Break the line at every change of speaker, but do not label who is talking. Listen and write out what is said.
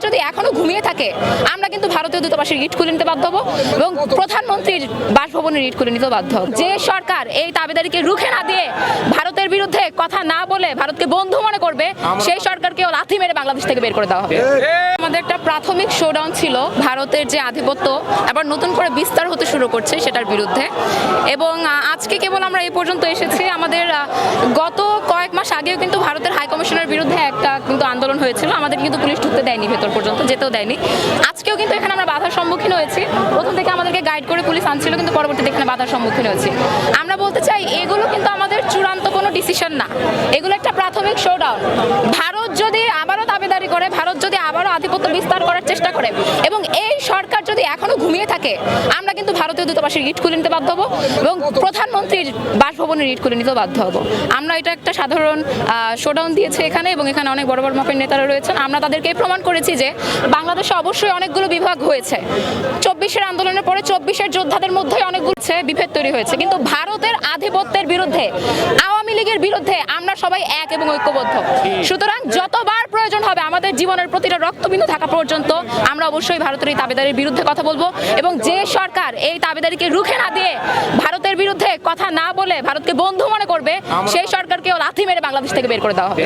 যদি এখনো ঘুমিয়ে থাকে আমরা কিন্তু ভারতীয় দূতাবাসের ইট খুলে নিতে বাধ্য হব এবং প্রধানমন্ত্রীর বাসভবনের ইট খুলে নিতে বাধ্য হব। যে সরকার এই দাবিদারিকে রুখে না দিয়ে ভারতের বিরুদ্ধে কথা না বলে ভারতকে বন্ধু মনে করবে সেই সরকারকে লাথি মেরে বাংলাদেশ থেকে বের করে দেওয়া হবে। আমাদের একটা প্রাথমিক শোডাউন ছিল ভারতের যে আধিপত্য আবার নতুন করে বিস্তার হতে শুরু করছে সেটার বিরুদ্ধে, এবং আজকে কেবল আমরা এই পর্যন্ত এসেছি। আমাদের গত কয়েক মাস আগেও কিন্তু ভারতের হাই কমিশনের বিরুদ্ধে একটা কিন্তু আন্দোলন হয়েছিল, আমাদের কিন্তু পুলিশ ঢুকতে দেয়নি, ভেতর পর্যন্ত যেতেও দেয়নি। আজকেও কিন্তু এখানে আমরা বাধার সম্মুখীন হয়েছি। প্রথম থেকে আমাদেরকে গাইড করে পুলিশ আনছিল, কিন্তু পরবর্তীতে এখানে বাধার সম্মুখীন হয়েছি। আমরা বলতে চাই এগুলো কিন্তু আমাদের চূড়ান্ত কোনো ডিসিশন না, এগুলো একটা প্রাথমিক শোডাউন। ভারত যদি আবারও দাবিদারি করে, ভারত যদি আবারও আধিপত্য বিস্তার করার চেষ্টা করে এবং এই সরকার যদি এখনো ঘুমিয়ে থাকে আমরা কিন্তু ভারতীয় দূতাবাসের ইট খুলে নিতে বাধ্য হব এবং প্রধানমন্ত্রীর বাসভবনের ইট খুলে নিতেও বাধ্য হব। আমরা এটা একটা সাধারণ শোডাউন দিয়েছি এখানে, এবং এখানে অনেক বড় বড় মাপের নেতারা রয়েছেন। আমরা তাদেরকে প্রমাণ করেছি যে বাংলাদেশে অবশ্যই অনেকগুলো বিভাগ হয়েছে। 24-এর আন্দোলনের পরে 24-এর যোদ্ধাদের মধ্যেই অনেকগুলো বিভেদ তৈরি হয়েছে, কিন্তু ভারতের আধিপত্যের বিরুদ্ধে, আওয়ামী লীগের বিরুদ্ধে আমরা সবাই এক এবং ঐক্যবদ্ধ। সুতরাং যতবার প্রয়োজন হবে আমাদের জীবনের প্রতিটা রক্তবিন্দু থাকা পর্যন্ত আমরা অবশ্যই ভারতের এই দাবিদারির বিরুদ্ধে কথা বলবো, এবং যে সরকার এই দাবিদারিকে রুখে না দিয়ে ভারতের বিরুদ্ধে কথা না বলে ভারতকে বন্ধু মনে করবে সেই সরকারকে লাথি মেরে বাংলাদেশ থেকে বের করে দেওয়া হবে।